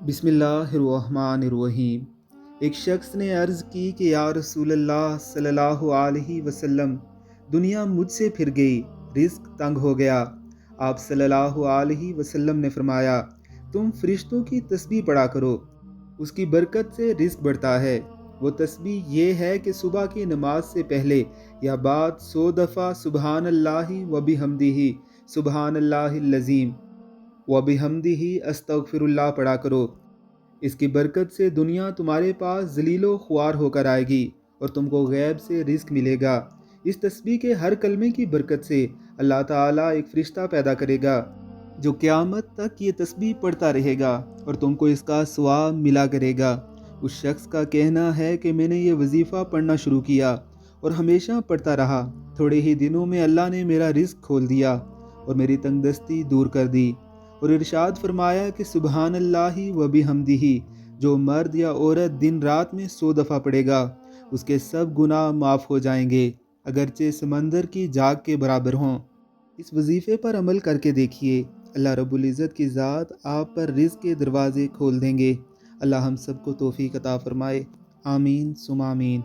बिस्मिल्लाहिर्रहमानिर्रहीम। एक शख्स ने अर्ज़ की कि या रसूल अल्लाह सल्लल्लाहु अलैहि वसल्लम, दुनिया मुझसे फिर गई, रिस्क तंग हो गया। आप सल्लल्लाहु अलैहि वसल्लम ने फरमाया, तुम फरिश्तों की तस्बीह पढ़ा करो, उसकी बरकत से रिस्क बढ़ता है। वो तस्बीह ये है कि सुबह की नमाज से पहले या बाद 100 दफ़ा सुबहान अल्लाहि व बिहम्दिही सुबहान अल्लाहिल अज़ीम व बिहम्दिही अस्तगफिरुल्लाह पढ़ा करो। इसकी बरकत से दुनिया तुम्हारे पास ज़लीलो ख्वार होकर आएगी और तुमको गैब से रिस्क मिलेगा। इस तस्बीह के हर कलमे की बरकत से अल्लाह ताला एक फ़रिश्ता पैदा करेगा जो क़यामत तक ये तस्बीह पढ़ता रहेगा और तुमको इसका सवाब मिला करेगा। उस शख्स का कहना है कि मैंने ये वजीफ़ा पढ़ना शुरू किया और हमेशा पढ़ता रहा। थोड़े ही दिनों में अल्लाह ने मेरा रिस्क खोल दिया और मेरी तंगदस्ती दूर कर दी। और इरशाद फरमाया कि सुबहान अल्लाहि व बिहम्दिही, जो मर्द या औरत दिन रात में 100 दफ़ा पढ़ेगा, उसके सब गुनाह माफ़ हो जाएंगे, अगरचे समंदर की जाग के बराबर हों। इस वजीफ़े पर अमल करके देखिए, अल्लाह रब्बुल इज़्ज़त की ज़ात आप पर रिज़्क़ के दरवाज़े खोल देंगे। अल्लाह हम सबको तौफ़ीक अता फ़रमाए। आमीन सुम आमीन।